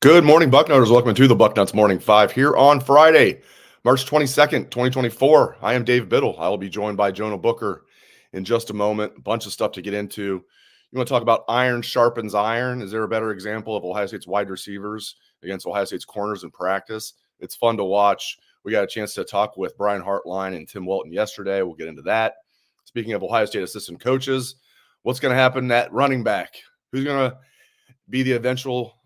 Good morning, Bucknutters. Welcome to the Bucknuts Morning 5 here on Friday, March 22nd, 2024. I am Dave Biddle. I will be joined by Jonah Booker in just a moment. A bunch of stuff to get into. You want to talk about iron sharpens iron? Is there a better example of Ohio State's wide receivers against Ohio State's corners in practice? It's fun to watch. We got a chance to talk with Brian Hartline and Tim Welton yesterday. We'll get into that. Speaking of Ohio State assistant coaches, what's going to happen at running back? Who's going to be the eventual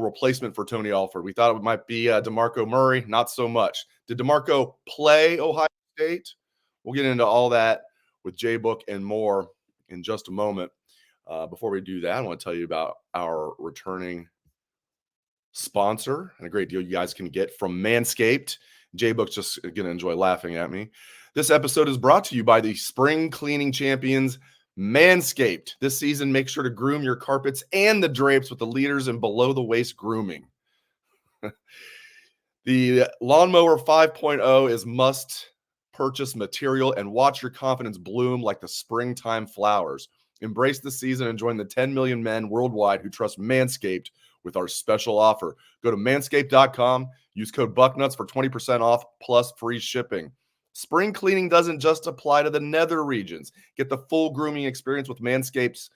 replacement for Tony Alford? We thought it might be DeMarco Murray. Not so much. Did DeMarco play Ohio State? We'll get into all that with J-Book and more in just a moment. Before we do that, I want to tell you about our returning sponsor and a great deal you guys can get from Manscaped. J-Book's just going to enjoy laughing at me. This episode is brought to you by the spring cleaning champions, Manscaped. This season, make sure to groom your carpets and the drapes with the leaders in below-the-waist grooming. The Lawnmower 5.0 is must-purchase material, and watch your confidence bloom like the springtime flowers. Embrace the season and join the 10 million men worldwide who trust Manscaped with our special offer. Go to manscaped.com, use code Bucknuts for 20% off plus free shipping. Spring cleaning doesn't just apply to the nether regions. Get the full grooming experience with Manscaped's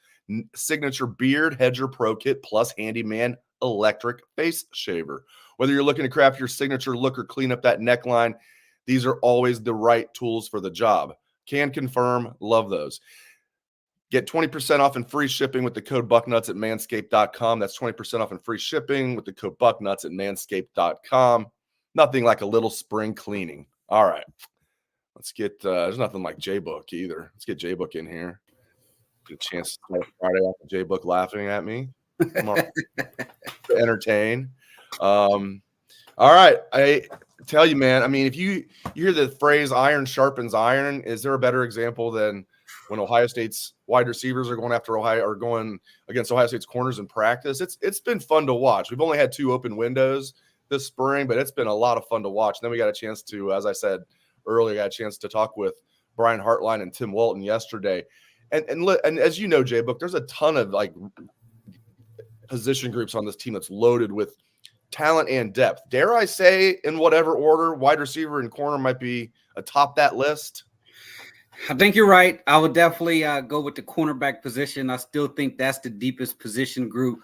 signature Beard Hedger Pro Kit plus Handyman electric face shaver. Whether you're looking to craft your signature look or clean up that neckline, these are always the right tools for the job. Can confirm, love those. Get 20% off and free shipping with the code Bucknuts at manscaped.com. That's 20% off and free shipping with the code Bucknuts at manscaped.com. Nothing like a little spring cleaning. All right. Let's get, there's nothing like J-Book either. Let's get J-Book in here. Get a chance to start Friday off with J-Book laughing at me. Come on. To entertain. All right. I tell you, man, I mean, if you hear the phrase iron sharpens iron, is there a better example than when Ohio State's wide receivers are going after going against Ohio State's corners in practice? It's been fun to watch. We've only had 2 open windows this spring, but it's been a lot of fun to watch. And then we got a chance to, as I said earlier, got a chance to talk with Brian Hartline and Tim Welton yesterday. And as you know, J-Book, there's a ton of like position groups on this team that's loaded with talent and depth. Dare I say, in whatever order, wide receiver and corner might be atop that list? I think you're right. I would definitely go with the cornerback position. I still think that's the deepest position group.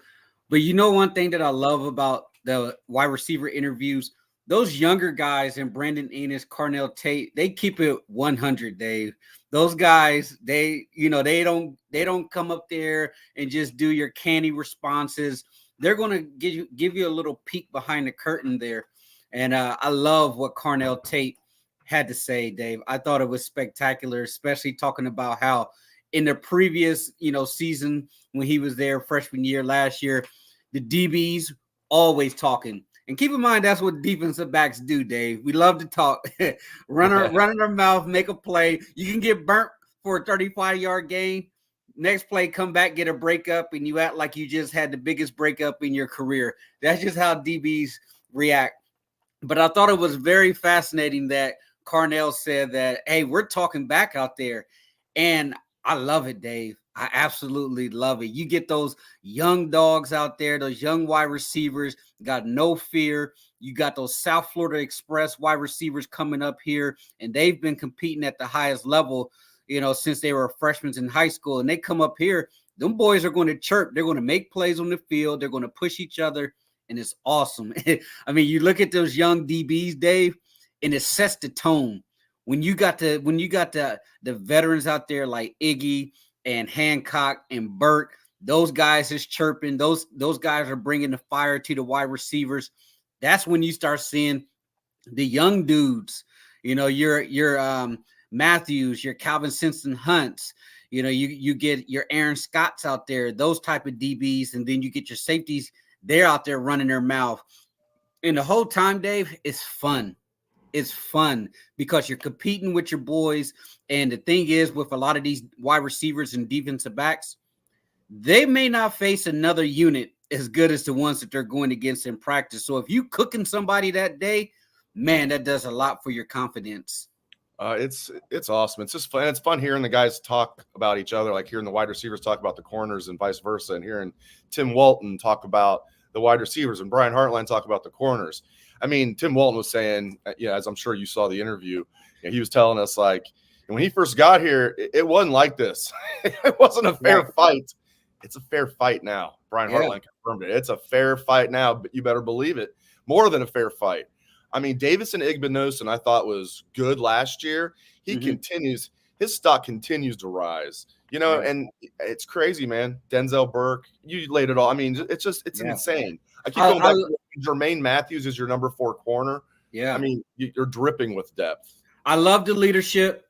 But you know, one thing that I love about the wide receiver interviews, those younger guys and Brandon Inniss, Carnell Tate, they keep it 100, Dave. Those guys, they don't come up there and just do your canny responses. They're going to give you a little peek behind the curtain there. And I love what Carnell Tate had to say, Dave. I thought it was spectacular, especially talking about how in the previous, season when he was there freshman year last year, the DBs always talking. And keep in mind, that's what defensive backs do, Dave. We love to talk, run our mouth, make a play. You can get burnt for a 35-yard gain. Next play, come back, get a breakup, and you act like you just had the biggest breakup in your career. That's just how DBs react. But I thought it was very fascinating that Carnell said that, hey, we're talking back out there. And I love it, Dave. I absolutely love it. You get those young dogs out there, those young wide receivers, got no fear. You got those South Florida Express wide receivers coming up here, and they've been competing at the highest level, since they were freshmen in high school. And they come up here, them boys are going to chirp. They're going to make plays on the field. They're going to push each other, and it's awesome. I mean, you look at those young DBs, Dave, and it sets the tone. When you got the veterans out there like Iggy and Hancock and Burt, those guys is chirping. Those guys are bringing the fire to the wide receivers. That's when you start seeing the young dudes. Your Matthews, your Calvin Simpson Hunts. You get your Aaron Scotts out there. Those type of DBs, and then you get your safeties. They're out there running their mouth, and the whole time, Dave, it's fun. It's fun because you're competing with your boys. And the thing is, with a lot of these wide receivers and defensive backs, they may not face another unit as good as the ones that they're going against in practice. So if you cooking somebody that day, man, that does a lot for your confidence. It's awesome. It's just fun. It's fun hearing the guys talk about each other, like hearing the wide receivers talk about the corners and vice versa, and hearing Tim Welton talk about the wide receivers, and Brian Hartline talk about the corners. I mean, Tim Walton was saying, as I'm sure you saw the interview, he was telling us, like, when he first got here, it wasn't like this. It wasn't a fair fight. It's a fair fight now. Brian Hartline confirmed it. It's a fair fight now, but you better believe it. More than a fair fight. I mean, Davison Igbinosun, I thought was good last year. He continues. His stock continues to rise. And it's crazy, man. Denzel Burke, you laid it all. I mean, it's insane. I keep going back to Jermaine Matthews is your number 4 corner. Yeah. I mean, you're dripping with depth. I love the leadership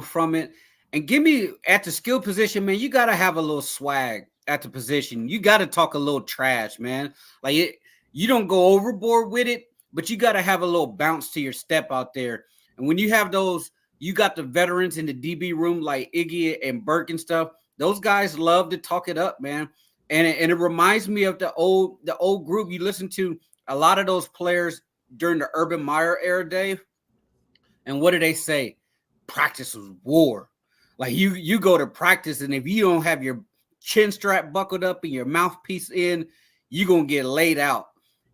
from it. And give me at the skill position, man, you got to have a little swag at the position. You got to talk a little trash, man. Like you don't go overboard with it, but you got to have a little bounce to your step out there. And when you have those, you got the veterans in the DB room like Iggy and Burke and stuff. Those guys love to talk it up, man. And it reminds me of the old group. You listen to a lot of those players during the Urban Meyer era, Dave. And what do they say? Practice was war. Like you go to practice, and if you don't have your chin strap buckled up and your mouthpiece in, you're gonna get laid out.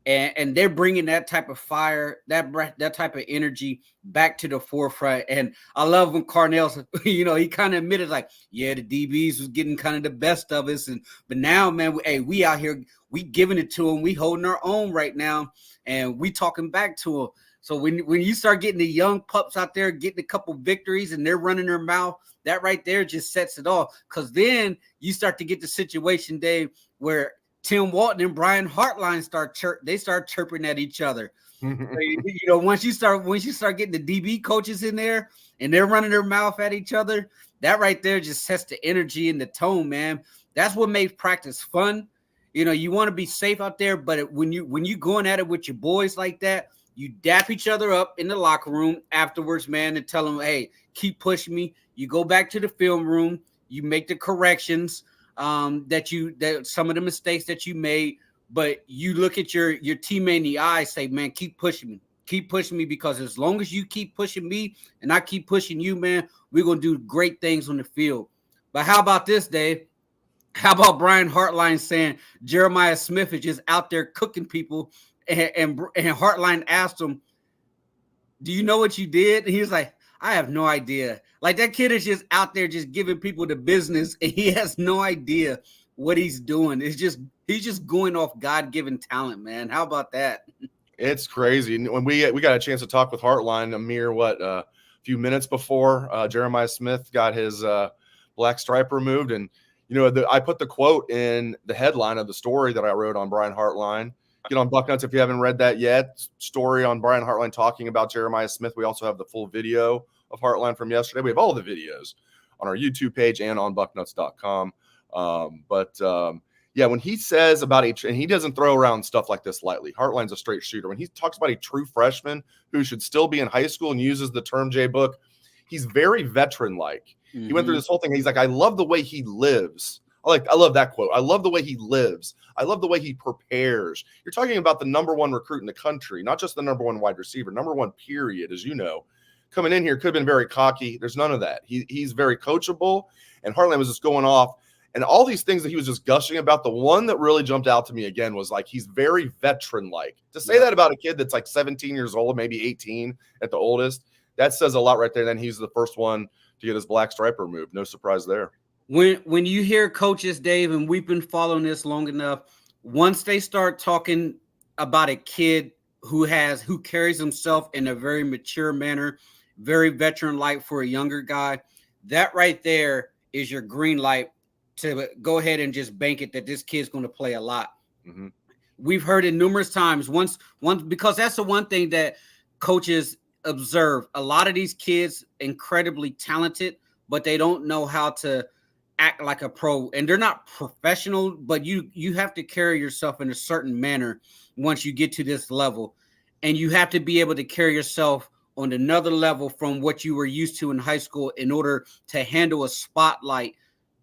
And they're bringing that type of fire, that type of energy back to the forefront. And I love when Carnell, he kind of admitted, like, yeah, the DBs was getting kind of the best of us, but now, man, we out here, we giving it to them, we holding our own right now, and we talking back to them. So when you start getting the young pups out there getting a couple victories and they're running their mouth, that right there just sets it off. Because then you start to get the situation, Dave, where Tim Walton and Brian Hartline start chirping at each other. So, once you start getting the DB coaches in there and they're running their mouth at each other, that right there just sets the energy and the tone, man. That's what makes practice fun. You want to be safe out there, but when you going at it with your boys like that, you dap each other up in the locker room afterwards, man, and tell them, hey, keep pushing me. You go back to the film room, you make the corrections that some of the mistakes that you made, but you look at your teammate in the eye, say, man, keep pushing me, because as long as you keep pushing me and I keep pushing you, man, we're going to do great things on the field. But how about this, Dave? How about Brian Hartline saying Jeremiah Smith is just out there cooking people, and Hartline asked him, do you know what you did? And he was like, I have no idea. Like, that kid is just out there just giving people the business, and he has no idea what he's doing. He's just going off God-given talent, man. How about that? It's crazy. When we got a chance to talk with Hartline a mere a few minutes before Jeremiah Smith got his black stripe removed, and I put the quote in the headline of the story that I wrote on Brian Hartline. Get on Bucknuts if you haven't read that yet. Story on Brian Hartline talking about Jeremiah Smith. We also have the full video of Hartline from yesterday. We have all the videos on our YouTube page and on bucknuts.com. When he says about and he doesn't throw around stuff like this lightly. Hartline's a straight shooter. When he talks about a true freshman who should still be in high school and uses the term J Book, he's very veteran-like. He went through this whole thing. He's like, I love the way he lives. I love that quote. I love the way he lives. I love the way he prepares. You're talking about the number 1 recruit in the country, not just the number 1 wide receiver, number 1 period, as you know. Coming in here could have been very cocky. There's none of that. He's very coachable, and Hartline was just going off. And all these things that he was just gushing about, the one that really jumped out to me again was like he's very veteran-like. To say that about a kid that's like 17 years old, maybe 18 at the oldest, that says a lot right there. Then he's the first one to get his black stripe removed. No surprise there. When you hear coaches, Dave, and we've been following this long enough, once they start talking about a kid who carries himself in a very mature manner, very veteran-like for a younger guy, that right there is your green light to go ahead and just bank it that this kid's going to play a lot. Mm-hmm. We've heard it numerous times. Once because that's the one thing that coaches observe. A lot of these kids incredibly talented, but they don't know how to act like a pro, and they're not professional, but you have to carry yourself in a certain manner once you get to this level, and you have to be able to carry yourself on another level from what you were used to in high school in order to handle a spotlight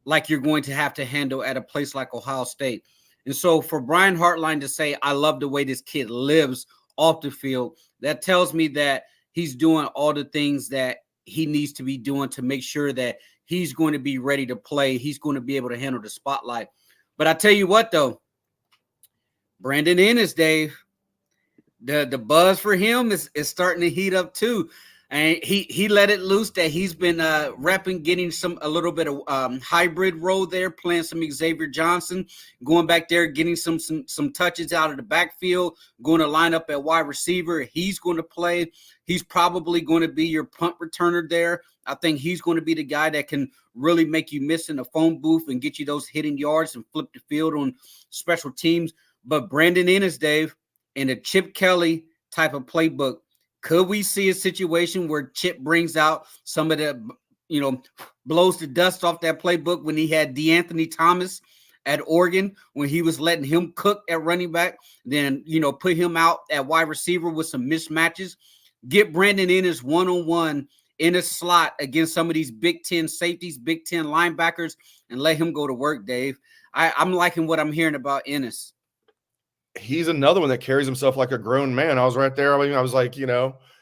like you're going to have to handle at a place like Ohio State. And so for Brian Hartline to say, I love the way this kid lives off the field, that tells me that he's doing all the things that he needs to be doing to make sure that he's going to be ready to play. He's going to be able to handle the spotlight. But I tell you what, though, Brandon Inniss, Dave. The buzz for him is starting to heat up too. And he let it loose that he's been repping, getting a little bit of hybrid role there, playing some Xavier Johnson, going back there, getting some touches out of the backfield, going to line up at wide receiver. He's going to play. He's probably going to be your punt returner there. I think he's going to be the guy that can really make you miss in the phone booth and get you those hitting yards and flip the field on special teams. But Brandon Inniss, Dave, in a Chip Kelly type of playbook, could we see a situation where Chip brings out some of the, blows the dust off that playbook when he had DeAnthony Thomas at Oregon, when he was letting him cook at running back, then, put him out at wide receiver with some mismatches, get Brandon Inniss one-on-one in a slot against some of these Big Ten safeties, Big Ten linebackers, and let him go to work, Dave. I'm liking what I'm hearing about Inniss. He's another one that carries himself like a grown man. I was right there. I was like,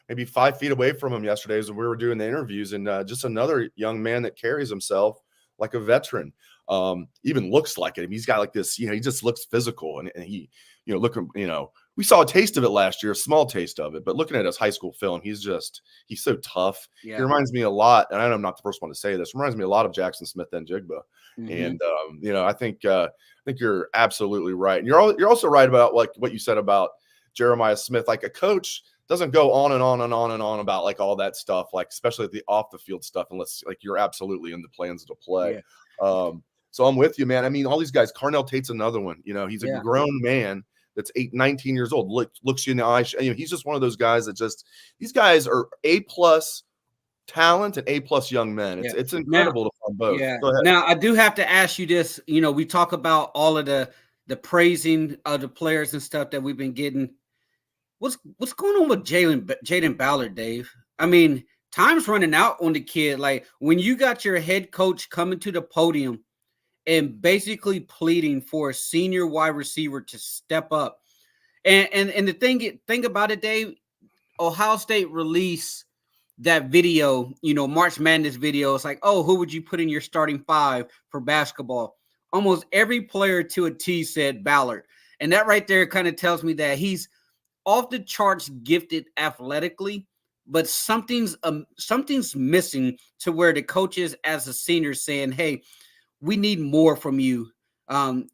maybe 5 feet away from him yesterday as we were doing the interviews, and just another young man that carries himself like a veteran. Even looks like it. He's got like this, he just looks physical, and he, we saw a taste of it last year, a small taste of it, but looking at his high school film, he's so tough. Yeah. He reminds me a lot, and I know I'm not the first one to say this, reminds me a lot of Jackson Smith and Jigba. Mm-hmm. And, I think you're absolutely right. And you're also right about like what you said about Jeremiah Smith. Like, a coach doesn't go on and on and on and on about like all that stuff, like especially the off the field stuff, unless like you're absolutely in the plans to play. Yeah. So I'm with you, man. I mean, all these guys, Carnell Tate's another one. He's a grown man that's 19 years old, looks you in the eye. He's just one of those guys that these guys are A+ talent and A+ young men. It's incredible to find both. Yeah. Now, I do have to ask you this. We talk about all of the praising of the players and stuff that we've been getting. What's going on with Jaylen Balor, Dave? I mean, time's running out on the kid. Like, when you got your head coach coming to the podium and basically pleading for a senior wide receiver to step up. And the thing about it, Dave, Ohio State released that video, March Madness video. It's like, oh, who would you put in your starting 5 for basketball? Almost every player to a T said Ballard. And that right there kind of tells me that he's off the charts gifted athletically, but something's missing to where the coaches as a senior saying, hey, we need more from you.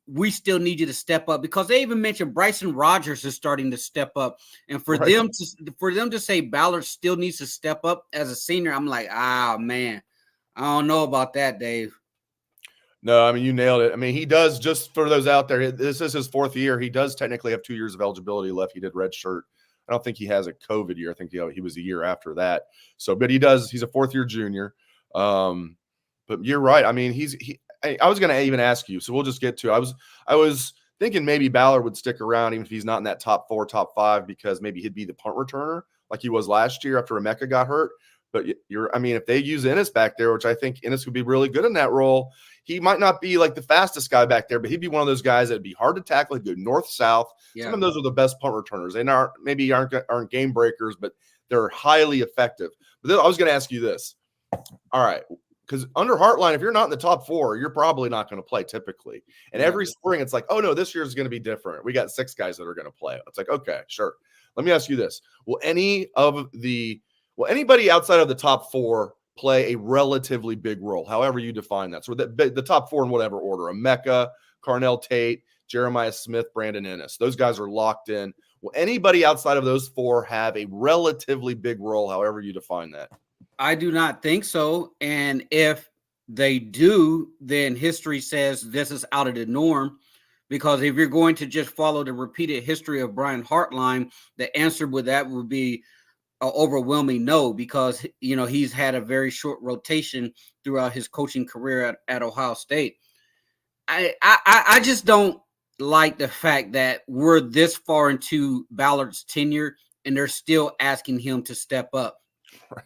We still need you to step up, because they even mentioned Bryson Rogers is starting to step up. And for them to say Ballard still needs to step up as a senior, I'm like, man, I don't know about that, Dave. No, I mean, you nailed it. I mean, he does, just for those out there, this is his 4th year. He does technically have 2 years of eligibility left. He did redshirt. I don't think he has a COVID year. I think he was a year after that. So, but he's a 4th year junior. But you're right. I mean, I was going to even ask you, so we'll just get to it. I was thinking maybe Ballard would stick around even if he's not in that top 4, top 5, because maybe he'd be the punt returner like he was last year after Emeka got hurt. But if they use Inniss back there, which I think Inniss would be really good in that role, he might not be like the fastest guy back there, but he'd be one of those guys that'd be hard to tackle. He'd go north-south. Yeah. Some of those are the best punt returners. They aren't game breakers, but they're highly effective. But then I was going to ask you this. All right. Because under Hartline, if you're not in the top 4, you're probably not going to play typically. And every spring, it's like, oh, no, this year is going to be different. We got 6 guys that are going to play. It's like, okay, sure. Let me ask you this. Will anybody outside of the top 4 play a relatively big role, however you define that? So the top 4 in whatever order: Emeka, Carnell Tate, Jeremiah Smith, Brandon Inniss. Those guys are locked in. Will anybody outside of those 4 have a relatively big role, however you define that? I do not think so. And if they do, then history says this is out of the norm. Because if you're going to just follow the repeated history of Brian Hartline, the answer with that would be an overwhelming no, because he's had a very short rotation throughout his coaching career at Ohio State. I just don't like the fact that we're this far into Ballard's tenure and they're still asking him to step up.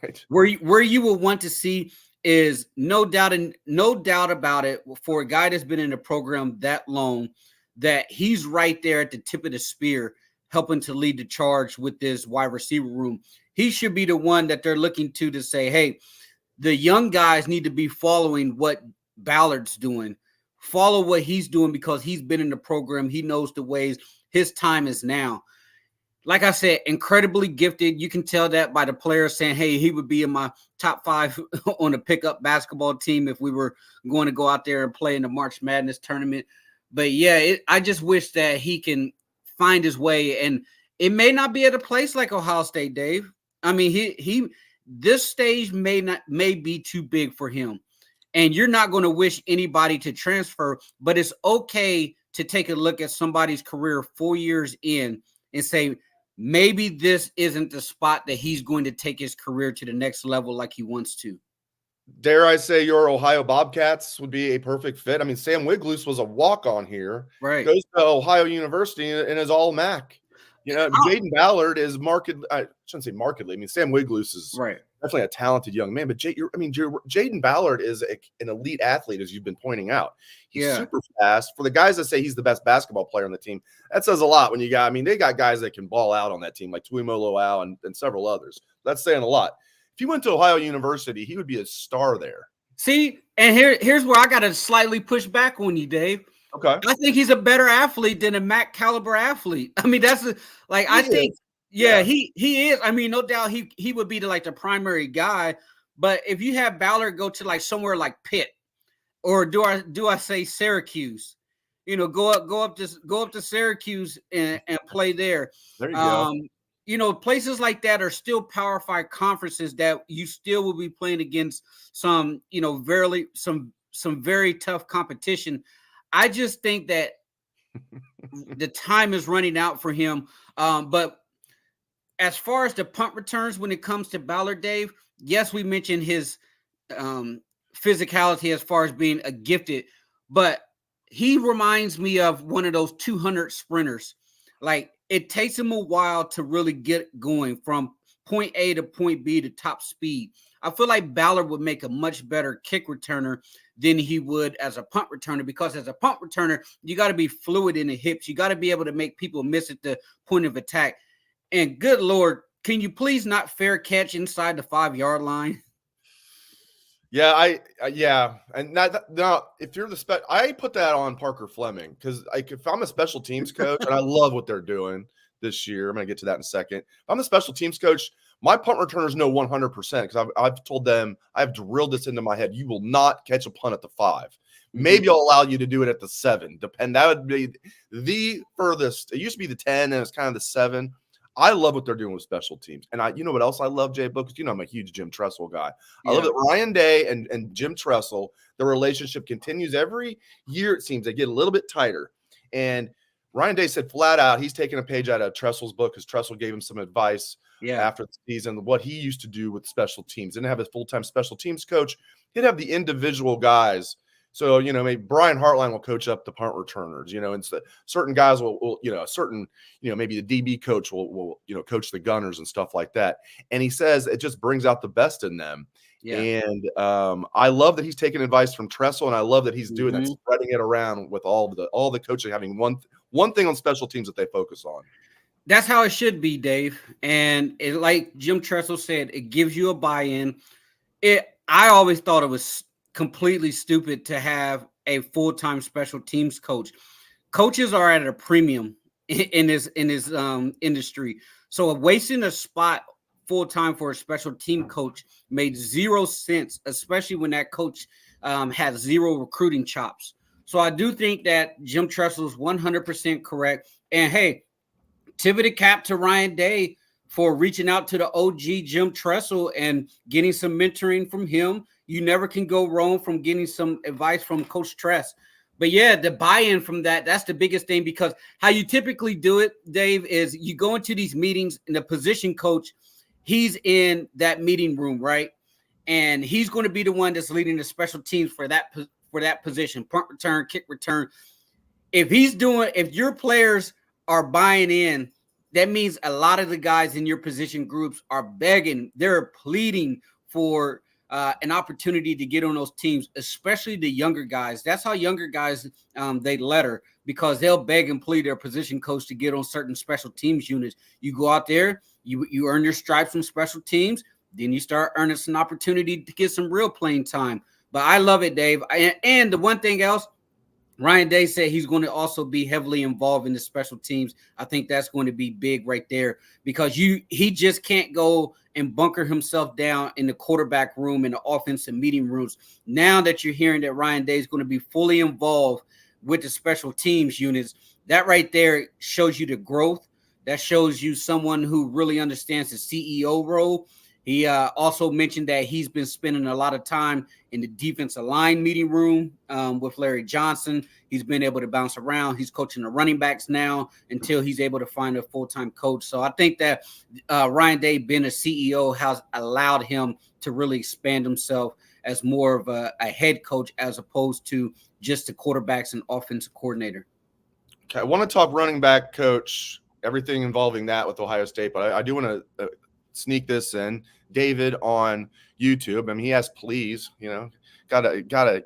Right. Where you will want to see is no doubt about it, for a guy that's been in the program that long, that he's right there at the tip of the spear, helping to lead the charge with this wide receiver room. He should be the one that they're looking to say, hey, the young guys need to be following what Ballard's doing. Follow what he's doing, because he's been in the program. He knows the ways. his time is now. Like I said, incredibly gifted. You can tell that by the players saying, hey, he would be in my top 5 on a pickup basketball team if we were going to go out there and play in the March Madness tournament. But yeah, I just wish that he can find his way. And it may not be at a place like Ohio State, Dave. I mean, this stage may be too big for him. And you're not going to wish anybody to transfer, but it's okay to take a look at somebody's career 4 years in and say, maybe this isn't the spot that he's going to take his career to the next level like he wants to. Dare I say your Ohio Bobcats would be a perfect fit? I mean, Sam Wiglusz was a walk-on here. Right. Goes to Ohio University and is all MAC. You know, Jaylen Balor is I shouldn't say markedly. I mean, Sam Wiglusz is definitely a talented young man. But Jaylen Balor is an elite athlete, as you've been pointing out. He's super fast. For the guys that say he's the best basketball player on the team, that says a lot. When they got guys that can ball out on that team, like Tuimo Loau and several others. That's saying a lot. If he went to Ohio University, he would be a star there. See, and here's where I got to slightly push back on you, Dave. Okay. I think he's a better athlete than a MAC caliber athlete. I mean, he is. I mean, no doubt he would be the primary guy. But if you have Ballard go to somewhere like Pitt, or do I say Syracuse? Go up to Syracuse and play there. There you go. Places like that are still Power 5 conferences that you still will be playing against some very tough competition. I just think that the time is running out for him. But as far as the punt returns, when it comes to Ballard, Dave, yes, we mentioned his physicality as far as being a gifted, but he reminds me of one of those 200 sprinters. Like, it takes him a while to really get going from point A to point B to top speed. I feel like Ballard would make a much better kick returner than he would as a punt returner, because as a punt returner, you got to be fluid in the hips. You got to be able to make people miss at the point of attack. And good Lord, can you please not fair catch inside the 5-yard line? Yeah, and now if you're I put that on Parker Fleming, because if I'm a special teams coach, and I love what they're doing this year, I'm going to get to that in a second. If I'm a special teams coach, my punt returners know 100%, because I've told them, I've drilled this into my head: you will not catch a punt at the 5. Maybe I'll allow you to do it at the 7. That would be the furthest. It used to be the 10, and it's kind of the 7. I love what they're doing with special teams. And you know what else I love, Jay Book? Because I'm a huge Jim Tressel guy. I love that Ryan Day and Jim Tressel, the relationship continues every year. It seems they get a little bit tighter. And Ryan Day said flat out he's taking a page out of Tressel's book, because Tressel gave him some advice after the season, what he used to do with special teams. Didn't have a full-time special teams coach. He'd have the individual guys. So, maybe Brian Hartline will coach up the punt returners, and certain guys will maybe the DB coach will coach the gunners and stuff like that. And he says it just brings out the best in them. Yeah. And I love that he's taking advice from Tressel, and I love that he's doing that, spreading it around with all the coaches, having one thing on special teams that they focus on. That's how it should be, Dave. And like Jim Tressel said, it gives you a buy-in. I always thought it was completely stupid to have a full-time special teams coach. Coaches are at a premium in this industry. So wasting a spot full-time for a special team coach made zero sense, especially when that coach has zero recruiting chops. So I do think that Jim Tressel is 100% correct. And hey, tip of the cap to Ryan Day for reaching out to the OG Jim Tressel and getting some mentoring from him. You never can go wrong from getting some advice from Coach Tress. But yeah, the buy-in from that's the biggest thing, because how you typically do it, Dave, is you go into these meetings and the position coach, he's in that meeting room, right? And he's going to be the one that's leading the special teams for that position, punt return, kick return. If your players are buying in, that means a lot of the guys in your position groups are begging, they're pleading for an opportunity to get on those teams, especially the younger guys. That's how younger guys, they letter, because they'll beg and plead their position coach to get on certain special teams units. You go out there, you earn your stripes from special teams, then you start earning some opportunity to get some real playing time. But I love it, Dave. And the one thing else, Ryan Day said he's going to also be heavily involved in the special teams. I think that's going to be big right there because he just can't go and bunker himself down in the quarterback room and the offensive meeting rooms. Now that you're hearing that Ryan Day is going to be fully involved with the special teams units, that right there shows you the growth. That shows you someone who really understands the CEO role. He also mentioned that he's been spending a lot of time in the defensive line meeting room with Larry Johnson. He's been able to bounce around. He's coaching the running backs now until he's able to find a full-time coach. So I think that Ryan Day being a CEO has allowed him to really expand himself as more of a head coach as opposed to just the quarterbacks and offensive coordinator. Okay, I want to talk running back coach, everything involving that with Ohio State, but I do want to sneak this in. David on YouTube, I mean, he asked, please, gotta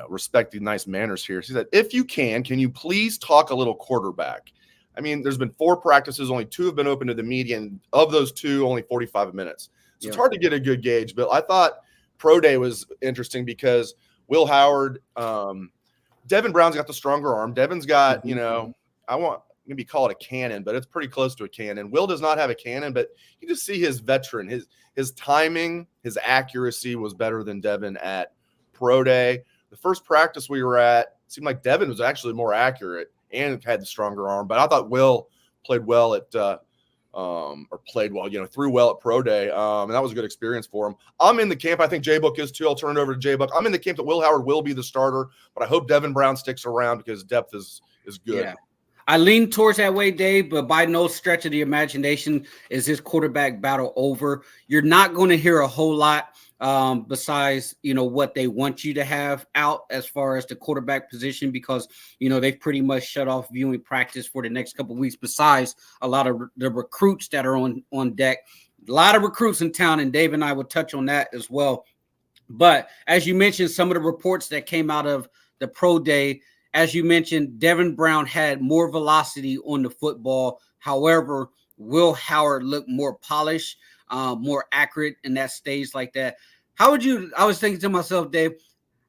respect the nice manners here. He said, if you can you please talk a little quarterback? I mean, there's been 4 practices, only 2 have been open to the media, and of those 2, only 45 minutes. So It's hard to get a good gauge, but I thought Pro Day was interesting because Will Howard, Devin Brown's got the stronger arm. Devin's got, I want maybe call it a cannon, but it's pretty close to a cannon. Will does not have a cannon, but you just see his veteran, his timing, his accuracy was better than Devin at Pro Day. The first practice we were at, it seemed like Devin was actually more accurate and had the stronger arm, but I thought Will played well at threw well at Pro Day, and that was a good experience for him. I'm in the camp. I think J-Book is too. I'll turn it over to J-Book. I'm in the camp that Will Howard will be the starter, but I hope Devin Brown sticks around because depth is good. Yeah. I lean towards that way, Dave, but by no stretch of the imagination is this quarterback battle over. You're not going to hear a whole lot besides, what they want you to have out as far as the quarterback position because, they've pretty much shut off viewing practice for the next couple of weeks besides a lot of the recruits that are on deck. A lot of recruits in town, and Dave and I will touch on that as well. But as you mentioned, some of the reports that came out of the Pro Day, as you mentioned, Devin Brown had more velocity on the football. However, Will Howard looked more polished, more accurate in that stage like that. I was thinking to myself, Dave,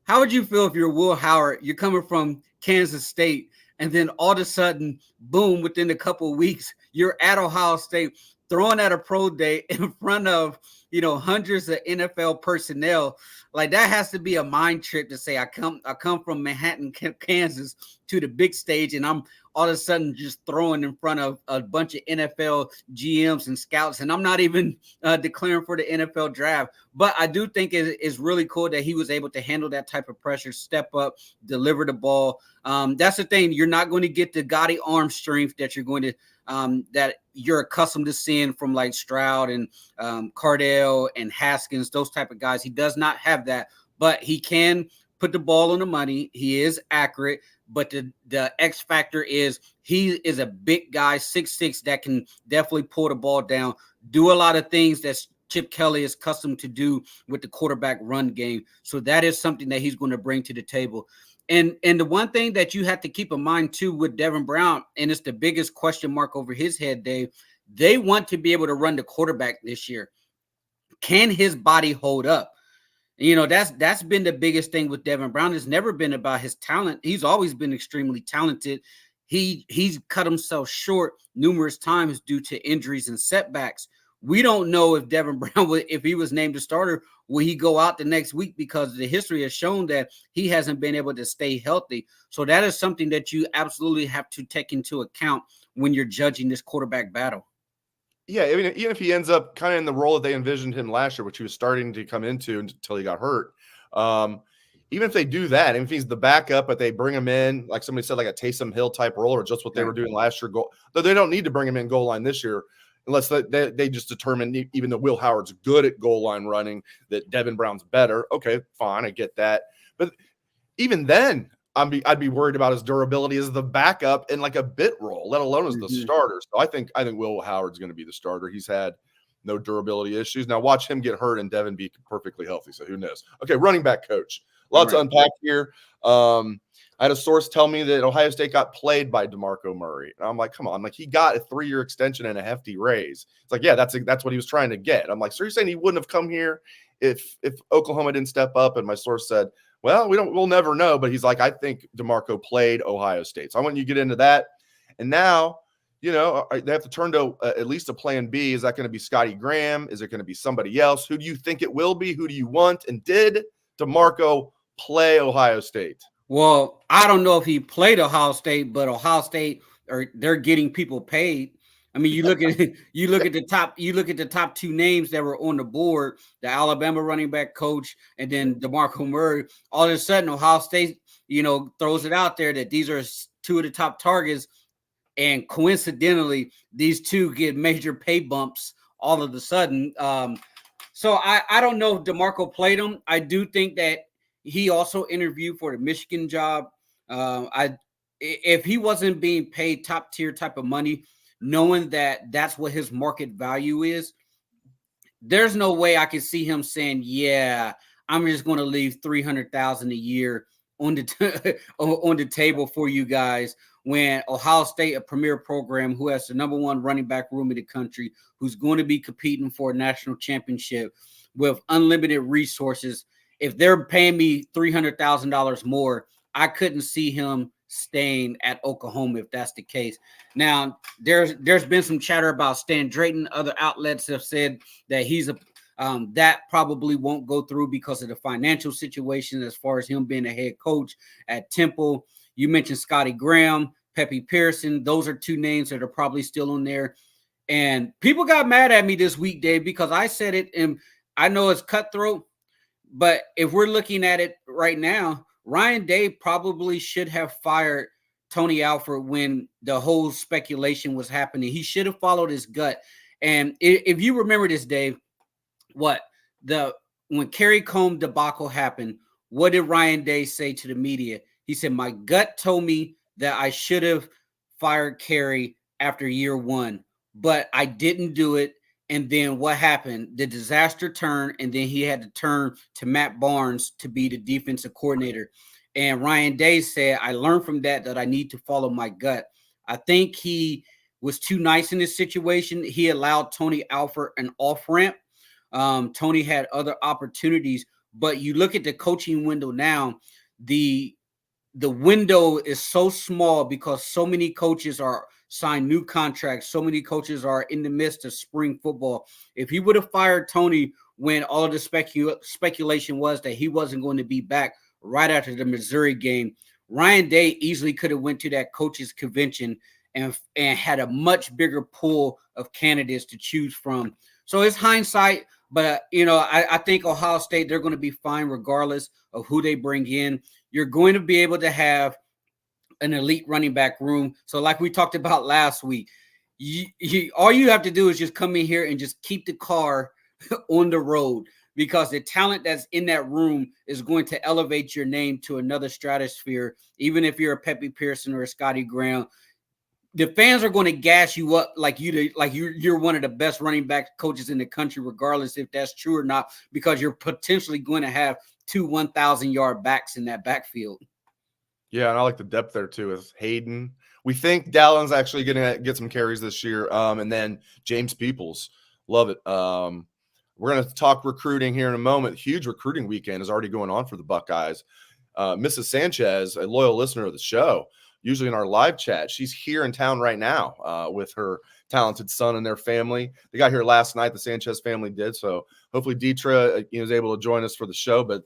how would you feel if you're Will Howard, you're coming from Kansas State, and then all of a sudden, boom, within a couple of weeks, you're at Ohio State throwing at a pro day in front of, hundreds of NFL personnel. Like that has to be a mind trip to say, I come from Manhattan, Kansas to the big stage, and I'm all of a sudden just throwing in front of a bunch of NFL GMs and scouts, and I'm not even declaring for the NFL draft. But I do think it's really cool that he was able to handle that type of pressure, step up, deliver the ball. That's the thing. You're not going to get the gaudy arm strength that you're going to that you're accustomed to seeing from like Stroud and Cardell and Haskins, those type of guys. He does not have that, but he can put the ball on the money. He is accurate, but the X factor is he is a big guy, 6'6", that can definitely pull the ball down, do a lot of things that Chip Kelly is accustomed to do with the quarterback run game. So that is something that he's going to bring to the table. And the one thing that you have to keep in mind, too, with Devin Brown, and it's the biggest question mark over his head, Dave, they want to be able to run the quarterback this year. Can his body hold up? That's been the biggest thing with Devin Brown. It's never been about his talent. He's always been extremely talented. He's cut himself short numerous times due to injuries and setbacks. We don't know if Devin Brown, if he was named a starter, will he go out the next week because the history has shown that he hasn't been able to stay healthy. So that is something that you absolutely have to take into account when you're judging this quarterback battle. Yeah, I mean, even if he ends up kind of in the role that they envisioned him last year, which he was starting to come into until he got hurt, even if they do that, even if he's the backup, but they bring him in, like somebody said, like a Taysom Hill type role, or just what they were doing last year, though they don't need to bring him in goal line this year, unless they just determine, even though Will Howard's good at goal line running, that Devin Brown's better. Okay, fine, I get that. But even then, I'd be worried about his durability as the backup in like a bit role, let alone as the starter. So I think Will Howard's going to be the starter. He's had no durability issues. Now watch him get hurt and Devin be perfectly healthy. So who knows? Okay, running back coach. Lots to unpack here. I had a source tell me that Ohio State got played by DeMarco Murray. And I'm like, come on. Like, he got a 3-year extension and a hefty raise. It's like, yeah, that's what he was trying to get. I'm like, so you're saying he wouldn't have come here if Oklahoma didn't step up? And my source said, Well, we'll never know, but he's like, I think DeMarco played Ohio State. So I want you to get into that. And now, they have to turn to at least a plan B. Is that going to be Scotty Graham? Is it going to be somebody else? Who do you think it will be? Who do you want? And did DeMarco play Ohio State? Well, I don't know if he played Ohio State, but Ohio State they're getting people paid. I mean, you look at the top two names that were on the board, the Alabama running back coach and then DeMarco Murray. All of a sudden, Ohio State, throws it out there that these are two of the top targets. And coincidentally, these two get major pay bumps all of a sudden. So I don't know if DeMarco played him. I do think that he also interviewed for the Michigan job. If he wasn't being paid top tier type of money, knowing that that's what his market value is, there's no way I could see him saying, "Yeah, I'm just going to leave $300,000 a year on the table for you guys." When Ohio State, a premier program who has the number one running back room in the country, who's going to be competing for a national championship with unlimited resources, if they're paying me $300,000 more, I couldn't see him staying at Oklahoma if that's the case. Now, there's been some chatter about Stan Drayton. Other outlets have said that that probably won't go through because of the financial situation as far as him being a head coach at Temple. You mentioned Scotty Graham, Pepe Pearson. Those are two names that are probably still on there. And people got mad at me this week, Dave, because I said it, and I know it's cutthroat, but if we're looking at it right now, Ryan Day probably should have fired Tony Alford when the whole speculation was happening. He should have followed his gut. And if you remember this, Dave, when Kerry Combe debacle happened, what did Ryan Day say to the media? He said, "My gut told me that I should have fired Kerry after year one, but I didn't do it. And then what happened? The disaster turned, and then he had to turn to Matt Barnes to be the defensive coordinator." And Ryan Day said, "I learned from that I need to follow my gut." I think he was too nice in this situation. He allowed Tony Alford an off-ramp. Tony had other opportunities, but you look at the coaching window now, the window is so small because so many coaches are signed new contracts. So many coaches are in the midst of spring football. If he would have fired Tony when all of the speculation was that he wasn't going to be back right after the Missouri game, Ryan Day easily could have went to that coaches convention and had a much bigger pool of candidates to choose from. So it's hindsight, but I think Ohio State, they're going to be fine regardless of who they bring in. You're going to be able to have an elite running back room. So like we talked about last week, all you have to do is just come in here and just keep the car on the road, because the talent that's in that room is going to elevate your name to another stratosphere. Even if you're a Pepe Pearson or a Scotty Graham, the fans are going to gas you up like you're one of the best running back coaches in the country, regardless if that's true or not, because you're potentially going to have two 1,000-yard backs in that backfield. Yeah, and I like the depth there too with Hayden. We think Dallin's actually going to get some carries this year, and then James Peoples. Love it. We're going to talk recruiting here in a moment. Huge recruiting weekend is already going on for the Buckeyes. Mrs. Sanchez, a loyal listener of the show, usually in our live chat, she's here in town right now with her talented son and their family. They got here last night, the Sanchez family did, so hopefully Deetra was able to join us for the show, but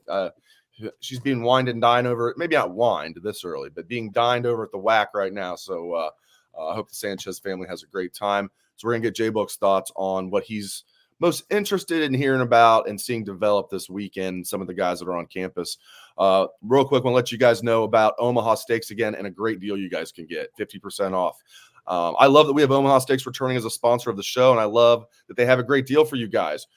she's being wined and dined over, maybe not wined this early, but being dined over at the WAC right now, so I hope the Sanchez family has a great time. So we're going to get J-Book's thoughts on what he's most interested in hearing about and seeing develop this weekend, some of the guys that are on campus. Real quick, I want to let you guys know about Omaha Steaks again, and a great deal you guys can get, 50% off. I love that we have Omaha Steaks returning as a sponsor of the show, and I love that they have a great deal for you guys.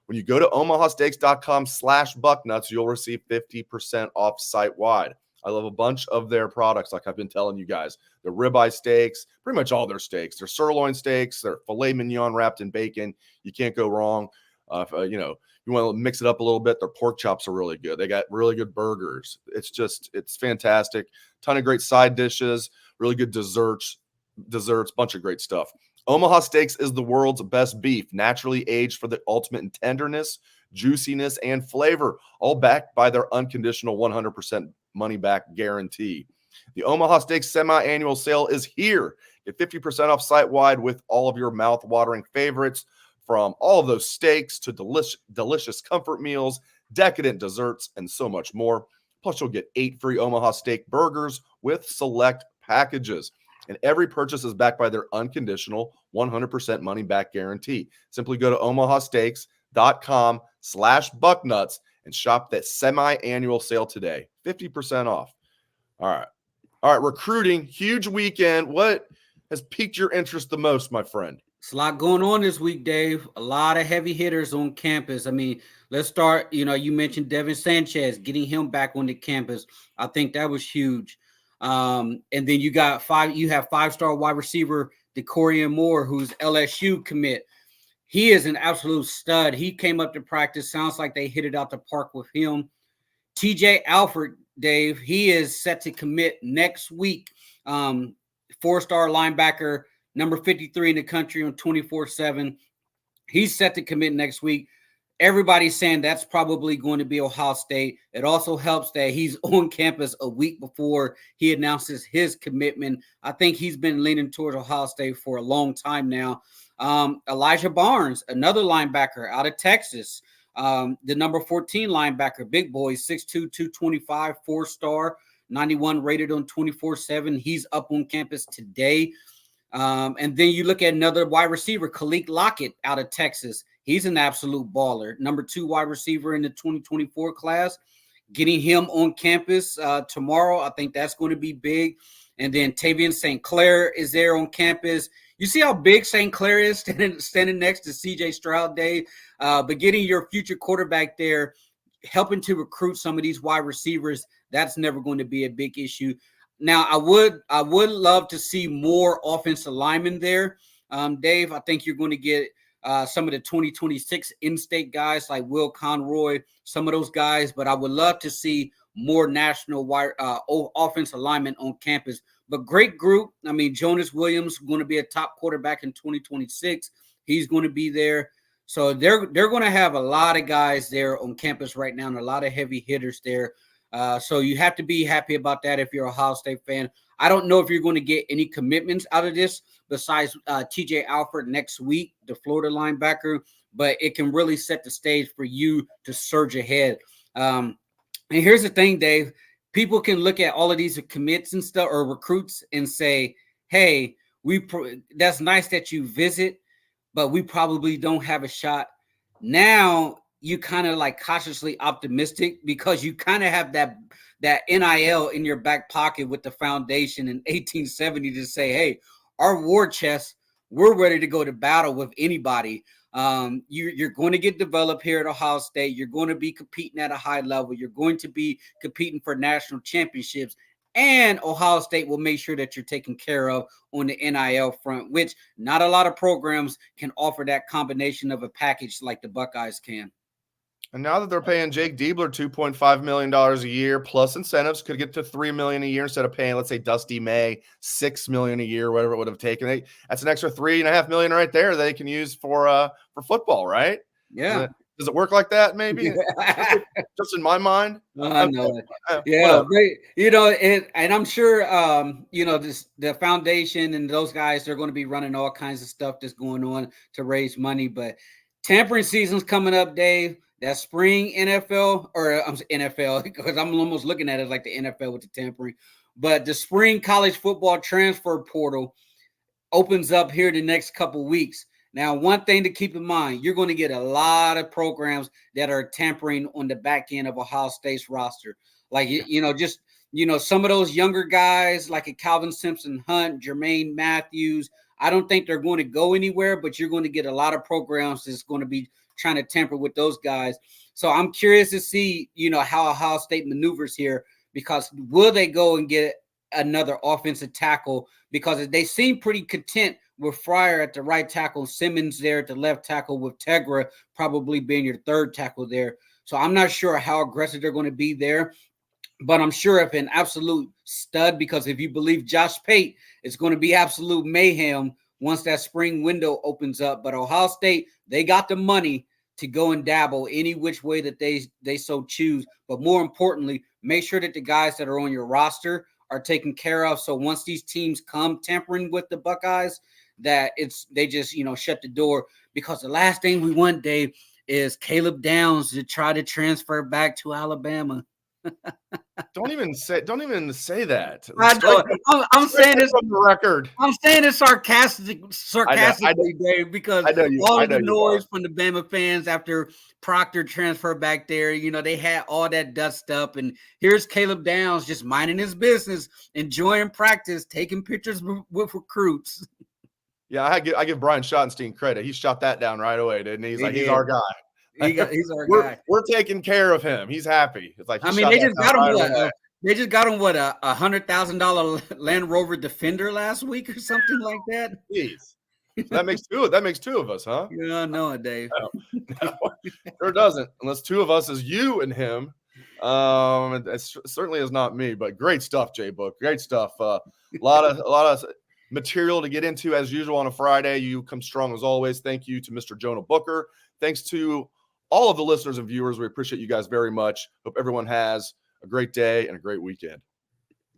When you go to omahasteaks.com/bucknuts, you'll receive 50% off site-wide. I love a bunch of their products, like I've been telling you guys. Their ribeye steaks, pretty much all their steaks. Their sirloin steaks, their filet mignon wrapped in bacon. You can't go wrong. If you want to mix it up a little bit, their pork chops are really good. They got really good burgers. It's fantastic. Ton of great side dishes, really good desserts, bunch of great stuff. Omaha Steaks is the world's best beef, naturally aged for the ultimate in tenderness, juiciness, and flavor, all backed by their unconditional 100% money-back guarantee. The Omaha Steaks semi-annual sale is here. Get 50% off site-wide with all of your mouth-watering favorites, from all of those steaks to delicious comfort meals, decadent desserts, and so much more. Plus, you'll get 8 free Omaha Steak burgers with select packages. And every purchase is backed by their unconditional 100% money-back guarantee. Simply go to omahasteaks.com/bucknuts and shop that semi-annual sale today. 50% off. All right, recruiting, huge weekend. What has piqued your interest the most, my friend? It's a lot going on this week, Dave. A lot of heavy hitters on campus. I mean, let's start, you mentioned Devin Sanchez, getting him back on the campus. I think that was huge. And then you have 5-star wide receiver DeCorian Moore, who's LSU commit. He is an absolute stud. He came up to practice. Sounds like they hit it out the park with him. TJ Alford, Dave, he is set to commit next week. 4-star linebacker, number 53 in the country on 24/7. He's set to commit next week. Everybody's saying that's probably going to be Ohio State. It also helps that he's on campus a week before he announces his commitment. I think he's been leaning towards Ohio State for a long time now. Elijah Barnes, another linebacker out of Texas, the number 14 linebacker, big boy, 6'2", 225, 4-star, 91 rated on 24/7. He's up on campus today. And then you look at another wide receiver, Khalik Lockett out of Texas. He's an absolute baller. Number 2 wide receiver in the 2024 class. Getting him on campus tomorrow, I think that's going to be big. And then Tavian St. Clair is there on campus. You see how big St. Clair is standing next to C.J. Stroud, Dave? But getting your future quarterback there, helping to recruit some of these wide receivers, that's never going to be a big issue. Now, I would love to see more offensive linemen there, Dave. I think you're going to get some of the 2026 in-state guys like Will Conroy, some of those guys, but I would love to see more national offensive linemen on campus. But great group. I mean, Jonas Williams going to be a top quarterback in 2026. He's going to be there. So they're going to have a lot of guys there on campus right now and a lot of heavy hitters there. So you have to be happy about that if you're a Ohio State fan. I don't know if you're going to get any commitments out of this besides TJ Alford next week, the Florida linebacker, but it can really set the stage for you to surge ahead. And here's the thing, Dave. People can look at all of these commits and stuff or recruits and say, hey, that's nice that you visit, but we probably don't have a shot. Now you kind of like cautiously optimistic because you kind of have that NIL in your back pocket with the foundation in 1870 to say, hey, our war chest, we're ready to go to battle with anybody. You're going to get developed here at Ohio State. You're going to be competing at a high level. You're going to be competing for national championships. And Ohio State will make sure that you're taken care of on the NIL front, which not a lot of programs can offer that combination of a package like the Buckeyes can. And now that they're paying Jake Diebler $2.5 million a year plus incentives, could get to $3 million a year instead of paying, let's say, Dusty May $6 million a year, whatever it would have taken. That's an extra $3.5 million right there they can use for football, right? Yeah. Does it work like that? Maybe just in my mind. I know. Yeah, and I'm sure the foundation and those guys are going to be running all kinds of stuff that's going on to raise money. But tampering season's coming up, Dave. That spring NFL because I'm almost looking at it like the NFL with the tampering, but the spring college football transfer portal opens up here the next couple weeks. Now, one thing to keep in mind, you're going to get a lot of programs that are tampering on the back end of Ohio State's roster. Like, some of those younger guys like a Calvin Simpson Hunt, Jermaine Matthews, I don't think they're going to go anywhere, but you're going to get a lot of programs that's going to be trying to tamper with those guys. So I'm curious to see, how Ohio State maneuvers here, because will they go and get another offensive tackle? Because they seem pretty content with Fryer at the right tackle, Simmons there at the left tackle, with Tegra probably being your third tackle there. So I'm not sure how aggressive they're going to be there, but I'm sure if an absolute stud, because if you believe Josh Pate, it's going to be absolute mayhem once that spring window opens up. But Ohio State, they got the money to go and dabble any which way that they so choose. But more importantly, make sure that the guys that are on your roster are taken care of. So once these teams come tampering with the Buckeyes, that they just shut the door, because the last thing we want, Dave, is Caleb Downs to try to transfer back to Alabama. Don't even say that. I know. I'm saying this from the record. I'm saying it sarcastically, Dave, because all of the noise from the Bama fans after Proctor transferred back there, they had all that dust up, and here's Caleb Downs just minding his business, enjoying practice, taking pictures with recruits. Yeah, I give Brian Schottenstein credit. He shot that down right away, didn't he? He's our guy. He's our guy. We're taking care of him. He's happy. It's like they just got him They just got him $100,000 Land Rover Defender last week or something like that. Jeez. That makes two of us, huh? Yeah, no, Dave. No, sure doesn't. Unless two of us is you and him. It certainly is not me. But great stuff, Jay Book. Great stuff. A lot of material to get into as usual on a Friday. You come strong as always. Thank you to Mr. Jonah Booker. Thanks to all of the listeners and viewers. We appreciate you guys very much. Hope everyone has a great day and a great weekend.